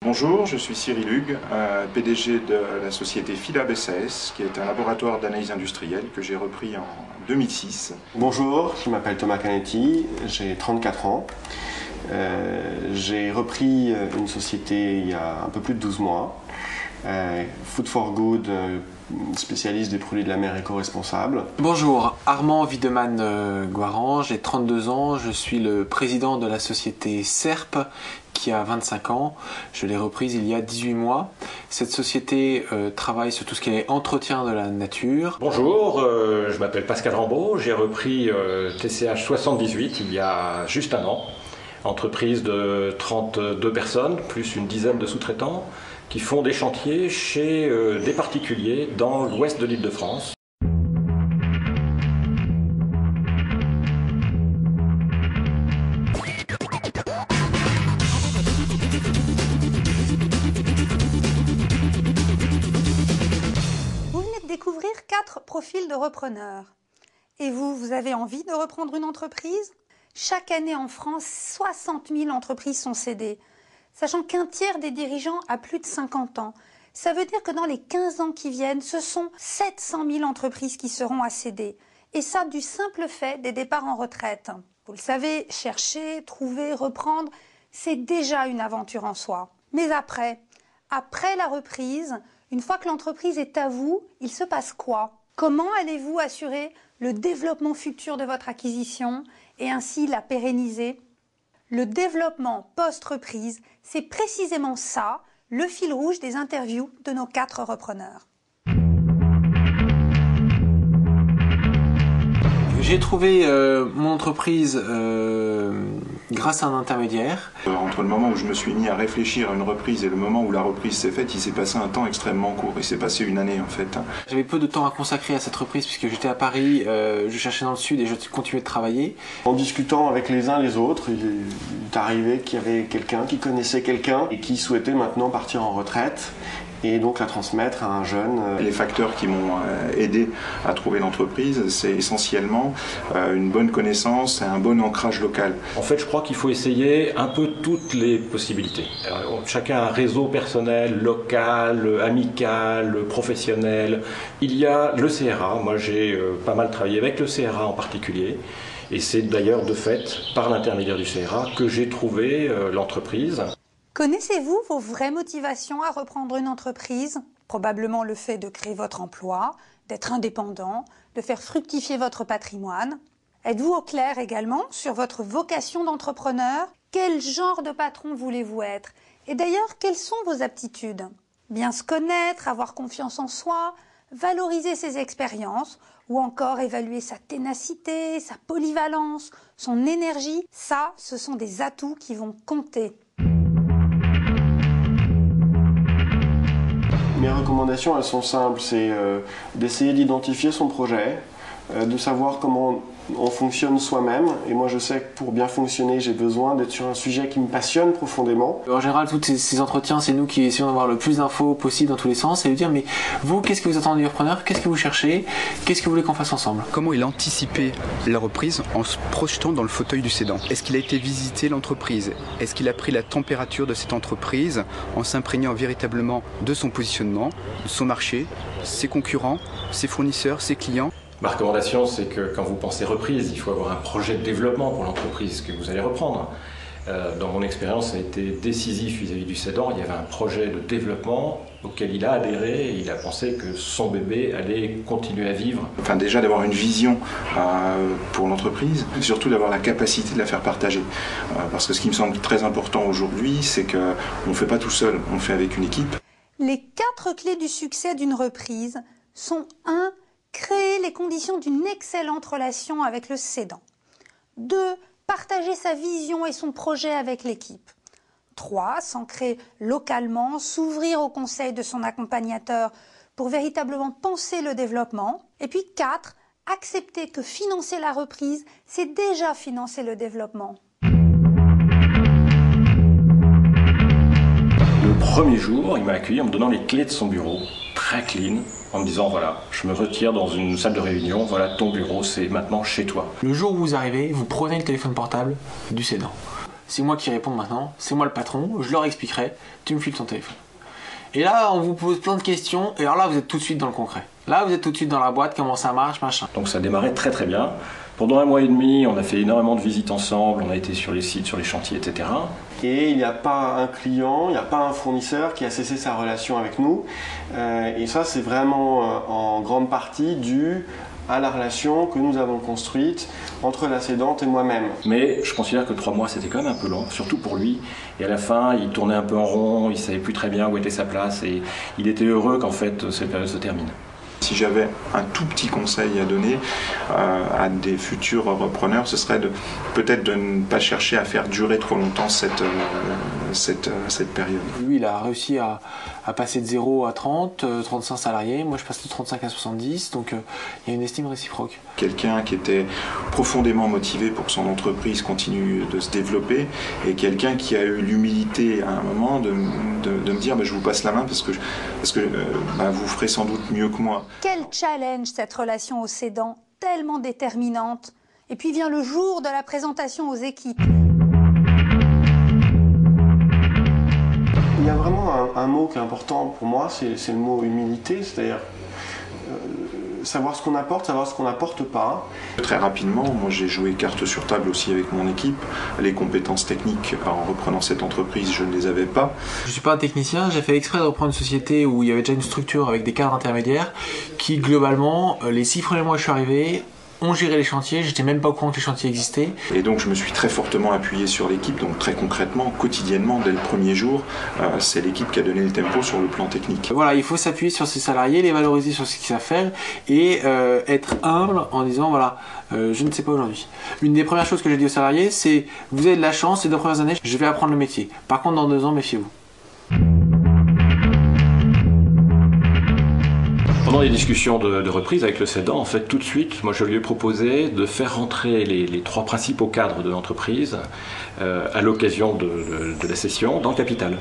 Bonjour, je suis Cyril Hugues, PDG de la société Philab SAS, qui est un laboratoire d'analyse industrielle que j'ai repris en 2006. Bonjour, je m'appelle Thomas Canetti, j'ai 34 ans. J'ai repris une société il y a un peu plus de 12 mois, Food for Good, spécialiste des produits de la mer éco-responsables. Bonjour, Armand Wiedemann-Guaran, j'ai 32 ans, je suis le président de la société SERP qui a 25 ans. Je l'ai reprise il y a 18 mois. Cette société travaille sur tout ce qui est entretien de la nature. Bonjour, je m'appelle Pascal Rambaud, j'ai repris TCH 78 il y a juste un an. Entreprise de 32 personnes, plus une dizaine de sous-traitants, qui font des chantiers chez des particuliers dans l'ouest de l'Île-de-France. Vous venez de découvrir 4 profils de repreneurs. Et vous avez envie de reprendre une entreprise ? Chaque année en France, 60 000 entreprises sont cédées, sachant qu'un tiers des dirigeants a plus de 50 ans. Ça veut dire que dans les 15 ans qui viennent, ce sont 700 000 entreprises qui seront à céder. Et ça, du simple fait des départs en retraite. Vous le savez, chercher, trouver, reprendre, c'est déjà une aventure en soi. Mais après la reprise, une fois que l'entreprise est à vous, il se passe quoi ? Comment allez-vous assurer le développement futur de votre acquisition et ainsi la pérenniser? Le développement post-reprise, c'est précisément ça, le fil rouge des interviews de nos 4 repreneurs. J'ai trouvé mon entreprise grâce à un intermédiaire. Entre le moment où je me suis mis à réfléchir à une reprise et le moment où la reprise s'est faite, il s'est passé un temps extrêmement court. Il s'est passé une année en fait. J'avais peu de temps à consacrer à cette reprise puisque j'étais à Paris, je cherchais dans le sud et je continuais de travailler. En discutant avec les uns les autres, il est arrivé qu'il y avait quelqu'un qui connaissait quelqu'un et qui souhaitait maintenant partir en retraite et donc la transmettre à un jeune. Les facteurs qui m'ont aidé à trouver l'entreprise, c'est essentiellement une bonne connaissance et un bon ancrage local. En fait, je crois qu'il faut essayer un peu toutes les possibilités. Chacun a un réseau personnel, local, amical, professionnel. Il y a le CRA, moi j'ai pas mal travaillé avec le CRA en particulier. Et c'est d'ailleurs de fait, par l'intermédiaire du CRA, que j'ai trouvé l'entreprise. Connaissez-vous vos vraies motivations à reprendre une entreprise ? Probablement le fait de créer votre emploi, d'être indépendant, de faire fructifier votre patrimoine. Êtes-vous au clair également sur votre vocation d'entrepreneur ? Quel genre de patron voulez-vous être ? Et d'ailleurs, quelles sont vos aptitudes ? Bien se connaître, avoir confiance en soi, valoriser ses expériences ou encore évaluer sa ténacité, sa polyvalence, son énergie. Ça, ce sont des atouts qui vont compter. Mes recommandations, elles sont simples, c'est d'essayer d'identifier son projet, de savoir comment on fonctionne soi-même. Et moi, je sais que pour bien fonctionner, j'ai besoin d'être sur un sujet qui me passionne profondément. En général, tous ces entretiens, c'est nous qui essayons d'avoir le plus d'infos possible dans tous les sens et de dire mais vous, qu'est-ce que vous attendez du repreneur ? Qu'est-ce que vous cherchez ? Qu'est-ce que vous voulez qu'on fasse ensemble ? Comment il a anticipé la reprise en se projetant dans le fauteuil du cédant ? Est-ce qu'il a été visiter l'entreprise ? Est-ce qu'il a pris la température de cette entreprise en s'imprégnant véritablement de son positionnement, de son marché, ses concurrents, ses fournisseurs, ses clients ? Ma recommandation, c'est que quand vous pensez reprise, il faut avoir un projet de développement pour l'entreprise que vous allez reprendre. Dans mon expérience, ça a été décisif vis-à-vis du cédant. Il y avait un projet de développement auquel il a adhéré et il a pensé que son bébé allait continuer à vivre. Enfin, déjà d'avoir une vision pour l'entreprise, et surtout d'avoir la capacité de la faire partager. Parce que ce qui me semble très important aujourd'hui, c'est qu'on ne fait pas tout seul, on le fait avec une équipe. Les 4 clés du succès d'une reprise sont 1. Créer les conditions d'une excellente relation avec le cédant. 2. Partager sa vision et son projet avec l'équipe. 3. S'ancrer localement, s'ouvrir aux conseils de son accompagnateur pour véritablement penser le développement. Et puis 4. Accepter que financer la reprise, c'est déjà financer le développement. Le premier jour, il m'a accueilli en me donnant les clés de son bureau, très clean, en me disant voilà, je me retire dans une salle de réunion, voilà ton bureau, c'est maintenant chez toi. Le jour où vous arrivez, vous prenez le téléphone portable du cédant. c'est moi qui réponds maintenant, c'est moi le patron, je leur expliquerai, tu me files ton téléphone. Et là, on vous pose plein de questions, et alors là, vous êtes tout de suite dans le concret. Là, vous êtes tout de suite dans la boîte, comment ça marche, machin. Donc ça démarrait très très bien. Pendant 1 mois et demi, on a fait énormément de visites ensemble, on a été sur les sites, sur les chantiers, etc. Et il n'y a pas un client, il n'y a pas un fournisseur qui a cessé sa relation avec nous. Et ça, c'est vraiment en grande partie dû à la relation que nous avons construite entre la cédante et moi-même. Mais je considère que 3 mois, c'était quand même un peu long, surtout pour lui. Et à la fin, il tournait un peu en rond, il ne savait plus très bien où était sa place, et il était heureux qu'en fait, cette période se termine. Si j'avais un tout petit conseil à donner à des futurs repreneurs, ce serait peut-être de ne pas chercher à faire durer trop longtemps cette période. Lui, il a réussi à passer de 0 à 30, 35 salariés. Moi, je passe de 35 à 70, donc il y a une estime réciproque. Quelqu'un qui était profondément motivé pour que son entreprise continue de se développer et quelqu'un qui a eu l'humilité à un moment de me dire je vous passe la main parce que vous ferez sans doute mieux que moi. Quel challenge cette relation au cédant, tellement déterminante. Et puis vient le jour de la présentation aux équipes. Il y a vraiment un mot qui est important pour moi, c'est le mot humilité, c'est-à-dire savoir ce qu'on apporte, savoir ce qu'on n'apporte pas. Très rapidement, moi j'ai joué carte sur table aussi avec mon équipe. Les compétences techniques en reprenant cette entreprise, je ne les avais pas. Je ne suis pas un technicien, j'ai fait exprès de reprendre une société où il y avait déjà une structure avec des cadres intermédiaires qui globalement, les 6 premiers mois où je suis arrivé, ont géré les chantiers, j'étais même pas au courant que les chantiers existaient. Et donc je me suis très fortement appuyé sur l'équipe, donc très concrètement, quotidiennement, dès le premier jour, c'est l'équipe qui a donné le tempo sur le plan technique. Voilà, il faut s'appuyer sur ses salariés, les valoriser sur ce qu'ils savent faire et être humble en disant voilà, je ne sais pas aujourd'hui. Une des premières choses que j'ai dit aux salariés, c'est vous avez de la chance, ces 2 premières années, je vais apprendre le métier. Par contre, dans 2 ans, méfiez-vous. Pendant les discussions de reprise avec le cédant, en fait, tout de suite, moi je lui ai proposé de faire rentrer les 3 principaux cadres de l'entreprise à l'occasion de la cession dans le capital.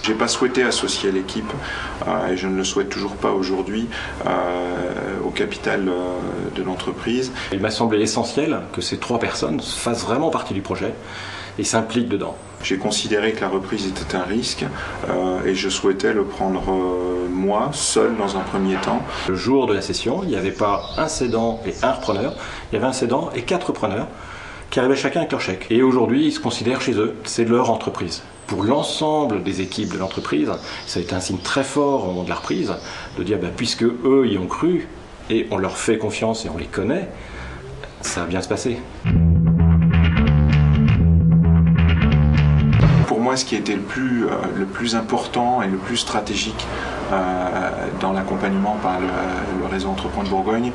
J'ai pas souhaité associer l'équipe, et je ne le souhaite toujours pas aujourd'hui, au capital de l'entreprise. Il m'a semblé essentiel que ces 3 personnes fassent vraiment partie du projet et s'impliquent dedans. J'ai considéré que la reprise était un risque et je souhaitais le prendre moi, seul dans un premier temps. Le jour de la session, il n'y avait pas un cédant et un repreneur, il y avait un cédant et 4 repreneurs qui arrivaient chacun avec leur chèque. Et aujourd'hui, ils se considèrent chez eux, c'est leur entreprise. Pour l'ensemble des équipes de l'entreprise, ça a été un signe très fort au moment de la reprise, de dire puisque eux y ont cru et on leur fait confiance et on les connaît, ça va bien se passer. Pour moi, ce qui était le plus important et le plus stratégique dans l'accompagnement par le réseau Entreprendre Bourgogne,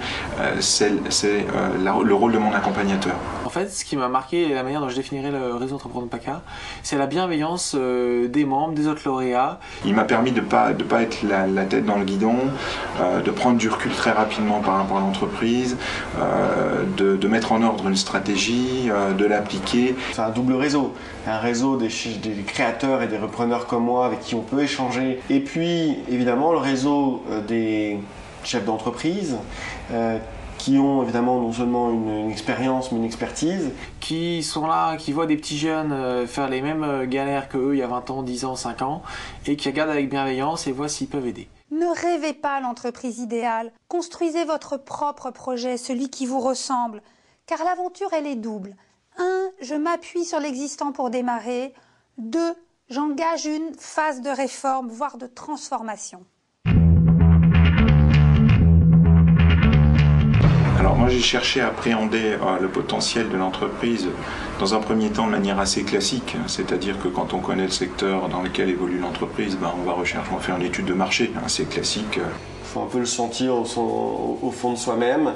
c'est le rôle de mon accompagnateur. En fait, ce qui m'a marqué et la manière dont je définirais le réseau Entreprendre PACA, c'est la bienveillance des membres, des autres lauréats. Il m'a permis de pas être la tête dans le guidon, de prendre du recul très rapidement par rapport à l'entreprise, de mettre en ordre une stratégie, de l'appliquer. C'est un double réseau, un réseau des créateurs et des repreneurs comme moi avec qui on peut échanger, et puis évidemment le réseau des chefs d'entreprise qui ont évidemment non seulement une expérience mais une expertise. Qui sont là, qui voient des petits jeunes faire les mêmes galères qu'eux il y a 20 ans, 10 ans, 5 ans et qui regardent avec bienveillance et voient s'ils peuvent aider. Ne rêvez pas l'entreprise idéale, construisez votre propre projet, celui qui vous ressemble, car l'aventure elle est double. 1, je m'appuie sur l'existant pour démarrer. 2, j'engage une phase de réforme, voire de transformation. Alors moi j'ai cherché à appréhender le potentiel de l'entreprise dans un premier temps de manière assez classique, c'est-à-dire que quand on connaît le secteur dans lequel évolue l'entreprise, on fait une étude de marché, c'est classique. Il faut un peu le sentir au fond de soi-même,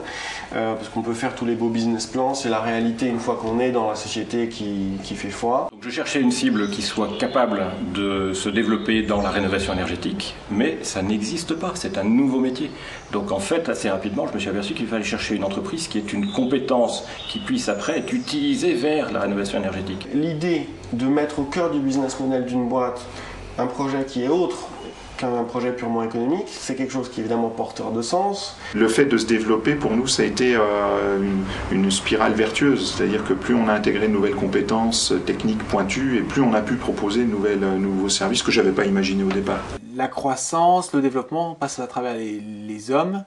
parce qu'on peut faire tous les beaux business plans, c'est la réalité une fois qu'on est dans la société qui fait foi. Donc je cherchais une cible qui soit capable de se développer dans la rénovation énergétique, mais ça n'existe pas, c'est un nouveau métier. Donc en fait, assez rapidement, je me suis aperçu qu'il fallait chercher une entreprise qui ait une compétence qui puisse après être utilisée vers la rénovation énergétique. L'idée de mettre au cœur du business model d'une boîte un projet qui est autre qu'un projet purement économique. C'est quelque chose qui est évidemment porteur de sens. Le fait de se développer, pour nous, ça a été une spirale vertueuse. C'est-à-dire que plus on a intégré de nouvelles compétences techniques pointues, et plus on a pu proposer de nouveaux services que je n'avais pas imaginés au départ. La croissance, le développement passe à travers les hommes.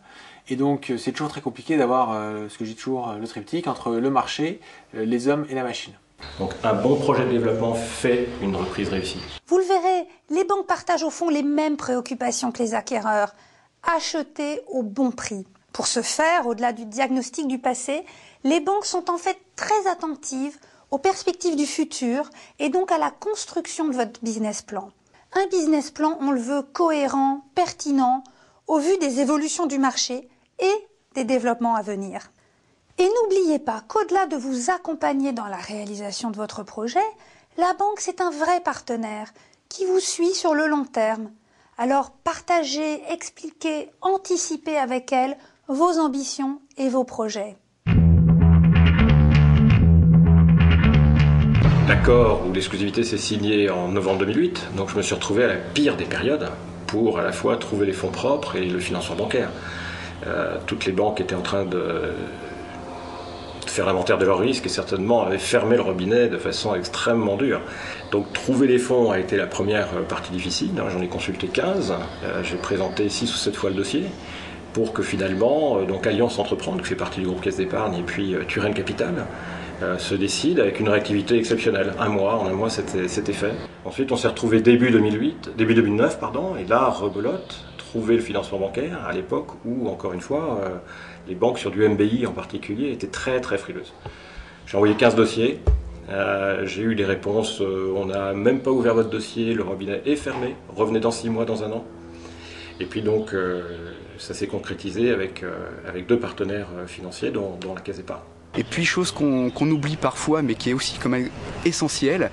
Et donc, c'est toujours très compliqué d'avoir, ce que je dis toujours, le triptyque entre le marché, les hommes et la machine. Donc un bon projet de développement fait une reprise réussie. Vous le verrez, les banques partagent au fond les mêmes préoccupations que les acquéreurs. Acheter au bon prix. Pour ce faire, au-delà du diagnostic du passé, les banques sont en fait très attentives aux perspectives du futur et donc à la construction de votre business plan. Un business plan, on le veut cohérent, pertinent, au vu des évolutions du marché et des développements à venir. Et n'oubliez pas qu'au-delà de vous accompagner dans la réalisation de votre projet, la banque, c'est un vrai partenaire qui vous suit sur le long terme. Alors partagez, expliquez, anticipez avec elle vos ambitions et vos projets. L'accord ou l'exclusivité s'est signé en novembre 2008, donc je me suis retrouvé à la pire des périodes pour à la fois trouver les fonds propres et le financement bancaire. Toutes les banques étaient en train de faire l'inventaire de leurs risques et certainement avaient fermé le robinet de façon extrêmement dure. Donc trouver les fonds a été la première partie difficile. J'en ai consulté 15, j'ai présenté 6 ou 7 fois le dossier pour que finalement, donc Alliance Entreprendre, qui fait partie du groupe Caisse d'Épargne, et puis Turenne Capital, se décide avec une réactivité exceptionnelle. En un mois, c'était fait. Ensuite, on s'est retrouvé début 2009, et là, rebelote, trouver le financement bancaire à l'époque où, encore une fois, les banques sur du MBI en particulier étaient très très frileuses. J'ai envoyé 15 dossiers, j'ai eu des réponses, on n'a même pas ouvert votre dossier, le robinet est fermé, revenez dans 6 mois, dans un an. Et puis donc, ça s'est concrétisé avec 2 partenaires financiers, dont la Caisse d'Épargne. Et puis, chose qu'on oublie parfois, mais qui est aussi quand même essentielle,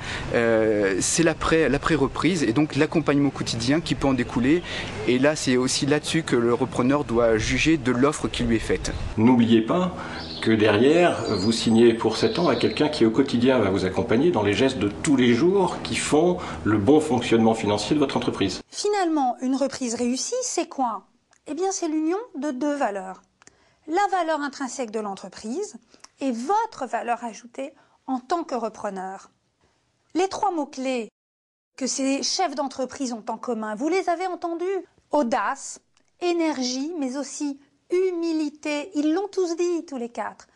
c'est l'après-reprise et donc l'accompagnement quotidien qui peut en découler. Et là, c'est aussi là-dessus que le repreneur doit juger de l'offre qui lui est faite. N'oubliez pas que derrière, vous signez pour 7 ans à quelqu'un qui au quotidien va vous accompagner dans les gestes de tous les jours qui font le bon fonctionnement financier de votre entreprise. Finalement, une reprise réussie, c'est quoi? Eh bien, c'est l'union de 2 valeurs. La valeur intrinsèque de l'entreprise et votre valeur ajoutée en tant que repreneur. Les 3 mots-clés que ces chefs d'entreprise ont en commun, vous les avez entendus? Audace, énergie, mais aussi humilité. Ils l'ont tous dit, tous les 4.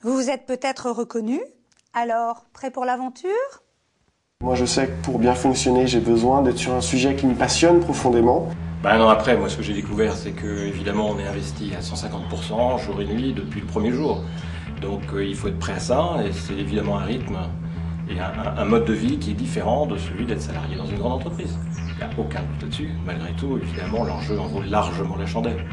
Vous vous êtes peut-être reconnus? Alors, prêts pour l'aventure? Moi, je sais que pour bien fonctionner, j'ai besoin d'être sur un sujet qui me passionne profondément. Un an après, moi, ce que j'ai découvert, c'est que évidemment, on est investi à 150% jour et nuit depuis le premier jour. Donc, il faut être prêt à ça, et c'est évidemment un rythme et un mode de vie qui est différent de celui d'être salarié dans une grande entreprise. Il n'y a aucun doute là-dessus. Malgré tout, évidemment, l'enjeu en vaut largement la chandelle.